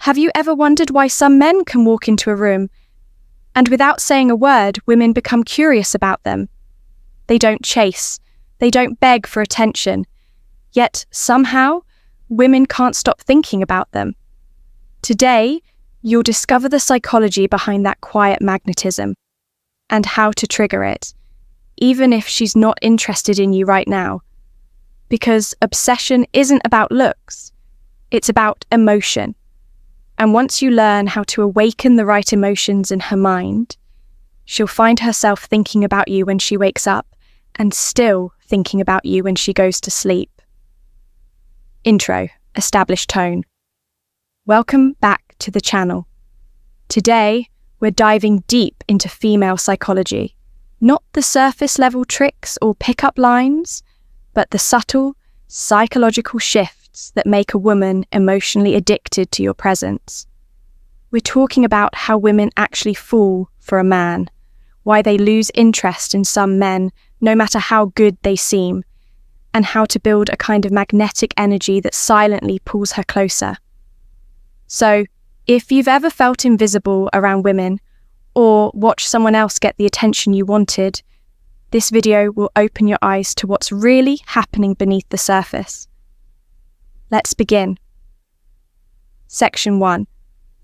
Have you ever wondered why some men can walk into a room and without saying a word, women become curious about them? They don't chase, they don't beg for attention, yet somehow women can't stop thinking about them. Today, you'll discover the psychology behind that quiet magnetism and how to trigger it, even if she's not interested in you right now. Because obsession isn't about looks, it's about emotion. And once you learn how to awaken the right emotions in her mind, she'll find herself thinking about you when she wakes up and still thinking about you when she goes to sleep. Intro, established tone. Welcome back to the channel. Today, we're diving deep into female psychology, not the surface level tricks or pickup lines, but the subtle, psychological shifts that make a woman emotionally addicted to your presence. We're talking about how women actually fall for a man, why they lose interest in some men, no matter how good they seem, and how to build a kind of magnetic energy that silently pulls her closer. So, if you've ever felt invisible around women, or watched someone else get the attention you wanted, this video will open your eyes to what's really happening beneath the surface. Let's begin. Section 1.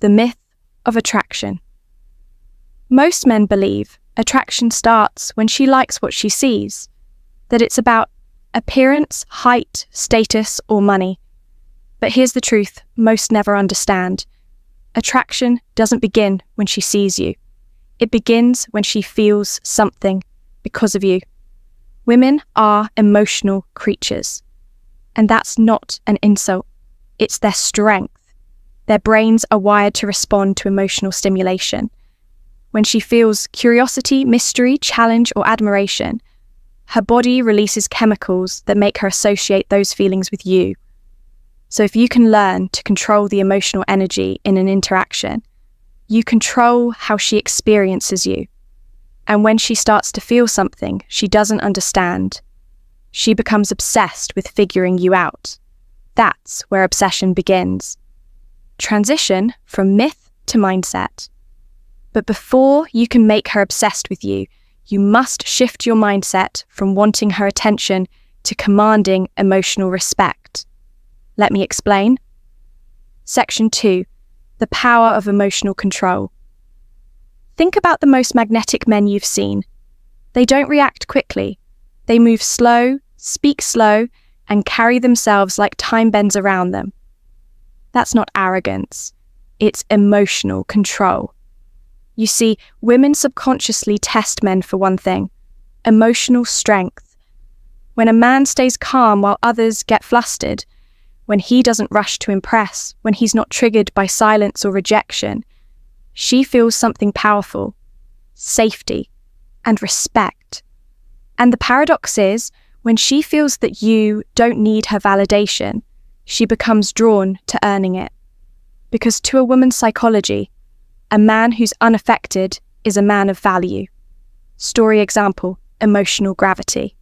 The myth of attraction. Most men believe attraction starts when she likes what she sees, that it's about appearance, height, status, or money. But here's the truth most never understand. Attraction doesn't begin when she sees you. It begins when she feels something because of you. Women are emotional creatures. And that's not an insult. It's their strength. Their brains are wired to respond to emotional stimulation. When she feels curiosity, mystery, challenge, or admiration, her body releases chemicals that make her associate those feelings with you. So if you can learn to control the emotional energy in an interaction, you control how she experiences you. And when she starts to feel something she doesn't understand, she becomes obsessed with figuring you out. That's where obsession begins. Transition from myth to mindset. But before you can make her obsessed with you, you must shift your mindset from wanting her attention to commanding emotional respect. Let me explain. Section 2. The power of emotional control. Think about the most magnetic men you've seen. They don't react quickly. They move slow, speak slow, and carry themselves like time bends around them. That's not arrogance. It's emotional control. You see, women subconsciously test men for one thing: emotional strength. When a man stays calm while others get flustered, when he doesn't rush to impress, when he's not triggered by silence or rejection, she feels something powerful: safety and respect. And the paradox is, when she feels that you don't need her validation, she becomes drawn to earning it. Because to a woman's psychology, a man who's unaffected is a man of value. Story example, emotional gravity.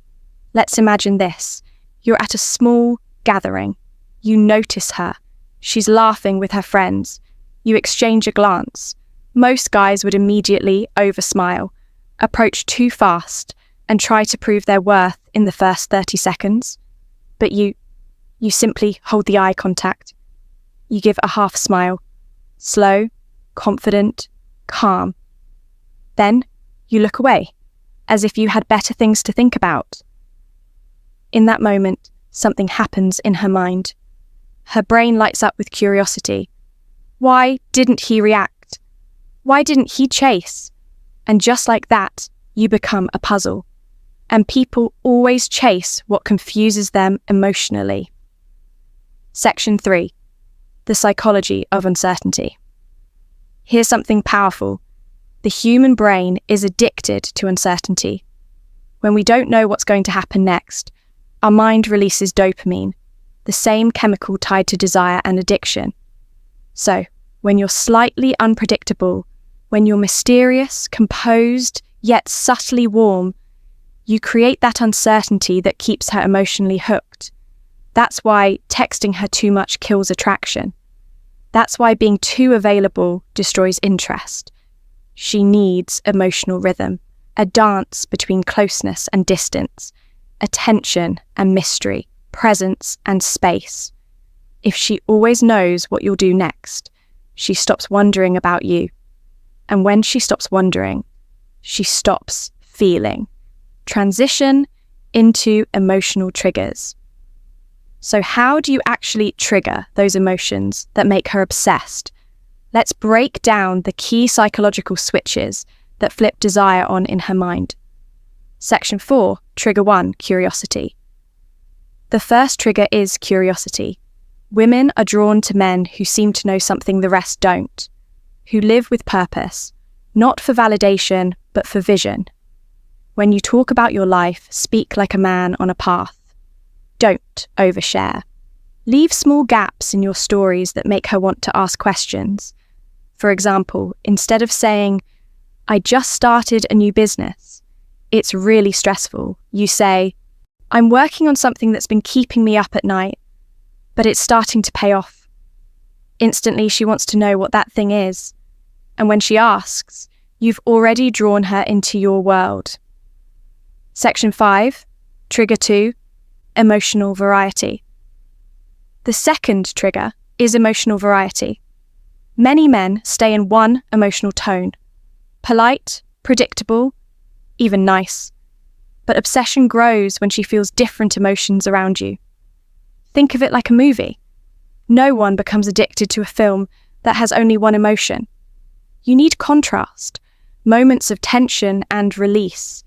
Let's imagine this. You're at a small gathering. You notice her. She's laughing with her friends. You exchange a glance. Most guys would immediately over-smile, approach too fast, and try to prove their worth in the first 30 seconds. But you simply hold the eye contact. You give a half smile. Slow, confident, calm. Then you look away, as if you had better things to think about. In that moment, something happens in her mind. Her brain lights up with curiosity. Why didn't he react? Why didn't he chase? And just like that, you become a puzzle. And people always chase what confuses them emotionally. Section 3. The psychology of uncertainty. Here's something powerful. The human brain is addicted to uncertainty. When we don't know what's going to happen next, our mind releases dopamine, the same chemical tied to desire and addiction. So, when you're slightly unpredictable, when you're mysterious, composed, yet subtly warm, you create that uncertainty that keeps her emotionally hooked. That's why texting her too much kills attraction. That's why being too available destroys interest. She needs emotional rhythm, a dance between closeness and distance, attention and mystery, presence and space. If she always knows what you'll do next, she stops wondering about you. And when she stops wondering, she stops feeling. Transition into emotional triggers. So how do you actually trigger those emotions that make her obsessed? Let's break down the key psychological switches that flip desire on in her mind. Section 4, Trigger 1, Curiosity. The first trigger is curiosity. Women are drawn to men who seem to know something the rest don't, who live with purpose, not for validation, but for vision. When you talk about your life, speak like a man on a path. Don't overshare. Leave small gaps in your stories that make her want to ask questions. For example, instead of saying, "I just started a new business, it's really stressful," you say, "I'm working on something that's been keeping me up at night, but it's starting to pay off." Instantly, she wants to know what that thing is. And when she asks, you've already drawn her into your world. Section 5, Trigger 2, Emotional Variety. The second trigger is emotional variety. Many men stay in one emotional tone. Polite, predictable, even nice. But obsession grows when she feels different emotions around you. Think of it like a movie. No one becomes addicted to a film that has only one emotion. You need contrast, moments of tension and release.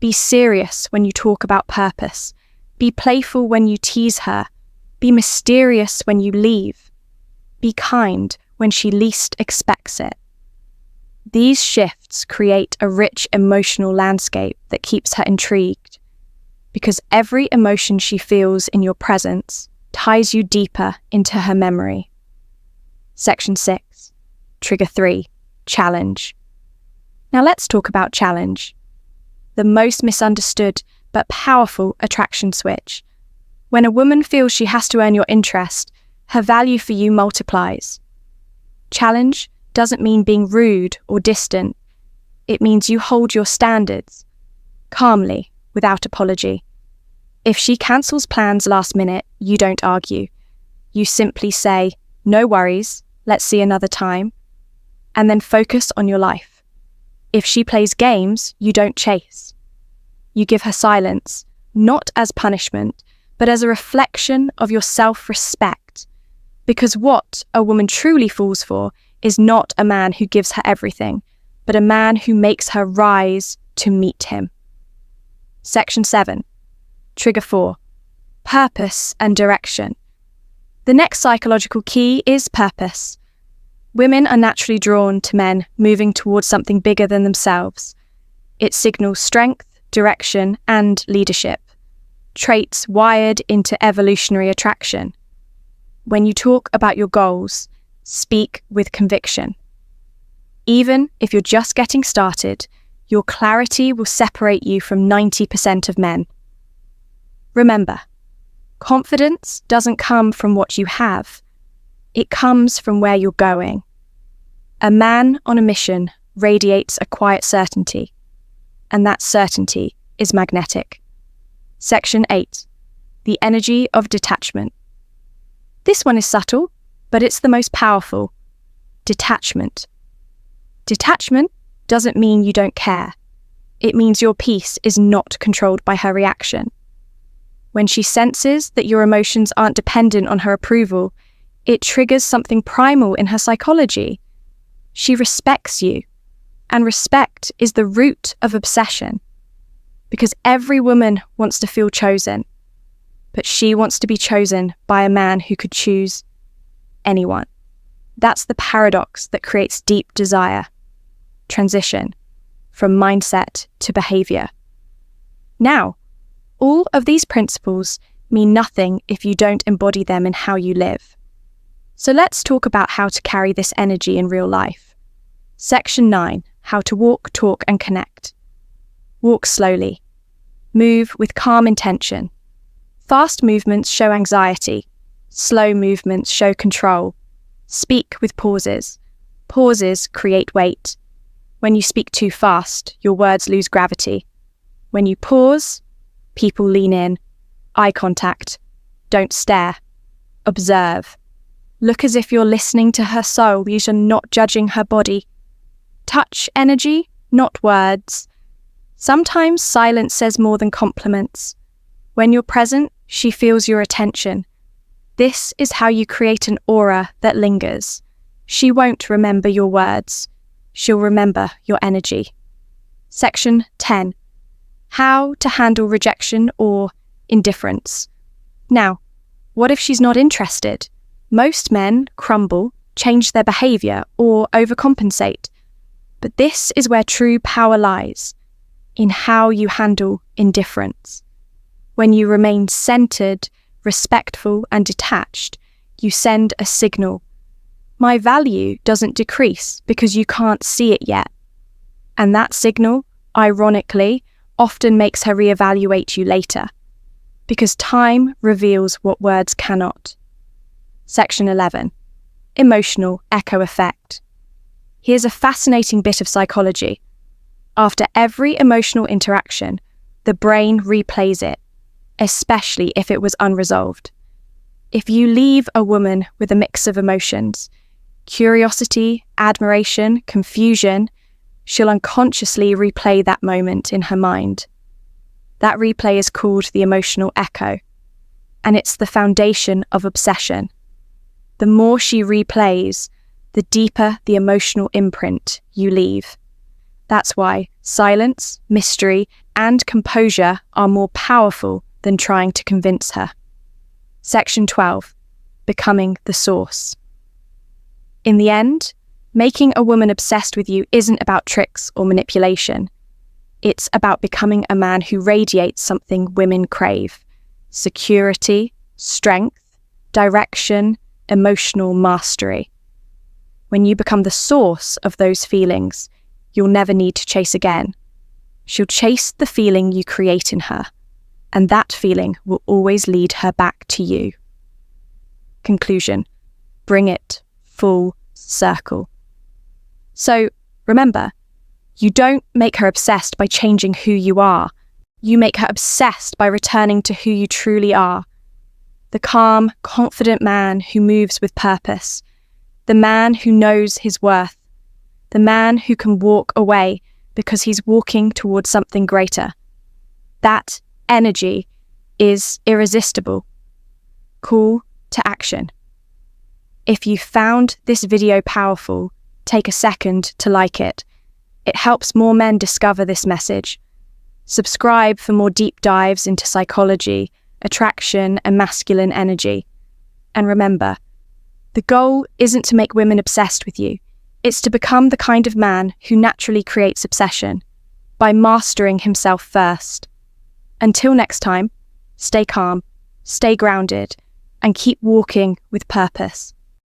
Be serious when you talk about purpose. Be playful when you tease her. Be mysterious when you leave. Be kind when she least expects it. These shifts create a rich emotional landscape that keeps her intrigued, because every emotion she feels in your presence ties you deeper into her memory. Section 6, Trigger 3, Challenge. Now let's talk about challenge. The most misunderstood but powerful attraction switch. When a woman feels she has to earn your interest, her value for you multiplies. Challenge doesn't mean being rude or distant. It means you hold your standards, calmly, without apology. If she cancels plans last minute, you don't argue. You simply say, "No worries, let's see another time," and then focus on your life. If she plays games, you don't chase. You give her silence, not as punishment, but as a reflection of your self-respect. Because what a woman truly falls for is not a man who gives her everything, but a man who makes her rise to meet him. Section 7, Trigger 4, Purpose and Direction. The next psychological key is purpose. Women are naturally drawn to men moving towards something bigger than themselves. It signals strength, direction, and leadership, traits wired into evolutionary attraction. When you talk about your goals, speak with conviction. Even if you're just getting started, your clarity will separate you from 90% of men. Remember, confidence doesn't come from what you have. It comes from where you're going. A man on a mission radiates a quiet certainty, and that certainty is magnetic. Section 8, The Energy of Detachment. This one is subtle, but it's the most powerful. Detachment. Detachment doesn't mean you don't care. It means your peace is not controlled by her reaction. When she senses that your emotions aren't dependent on her approval, it triggers something primal in her psychology. She respects you, and respect is the root of obsession. Because every woman wants to feel chosen, but she wants to be chosen by a man who could choose anyone. That's the paradox that creates deep desire. Transition from mindset to behavior. Now, all of these principles mean nothing if you don't embody them in how you live. So let's talk about how to carry this energy in real life. Section 9, How to Walk, Talk, and Connect. Walk slowly. Move with calm intention. Fast movements show anxiety. Slow movements show control. Speak with pauses. Pauses create weight. When you speak too fast, your words lose gravity. When you pause, people lean in. Eye contact. Don't stare. Observe. Look as if you're listening to her soul. You're not judging her body. Touch energy, not words. Sometimes silence says more than compliments. When you're present, she feels your attention. This is how you create an aura that lingers. She won't remember your words. She'll remember your energy. Section 10. How to handle rejection or indifference. Now, what if she's not interested? Most men crumble, change their behavior, or overcompensate. But this is where true power lies, in how you handle indifference. When you remain centered, respectful, and detached, you send a signal. My value doesn't decrease because you can't see it yet. And that signal, ironically, often makes her reevaluate you later, because time reveals what words cannot. Section 11. Emotional echo effect. Here's a fascinating bit of psychology. After every emotional interaction, the brain replays it, especially if it was unresolved. If you leave a woman with a mix of emotions, curiosity, admiration, confusion, she'll unconsciously replay that moment in her mind. That replay is called the emotional echo, and it's the foundation of obsession. The more she replays, the deeper the emotional imprint you leave. That's why silence, mystery, and composure are more powerful than trying to convince her. Section 12. Becoming the source. In the end, making a woman obsessed with you isn't about tricks or manipulation. It's about becoming a man who radiates something women crave: security, strength, direction, emotional mastery. When you become the source of those feelings, you'll never need to chase again. She'll chase the feeling you create in her, and that feeling will always lead her back to you. Conclusion. Bring it full circle. So, remember, you don't make her obsessed by changing who you are. You make her obsessed by returning to who you truly are. The calm, confident man who moves with purpose. The man who knows his worth. The man who can walk away because he's walking towards something greater. That energy is irresistible. Call to action. If you found this video powerful, take a second to like it. It helps more men discover this message. Subscribe for more deep dives into psychology, attraction, and masculine energy. And remember, the goal isn't to make women obsessed with you. It's to become the kind of man who naturally creates obsession by mastering himself first. Until next time, stay calm, stay grounded, and keep walking with purpose.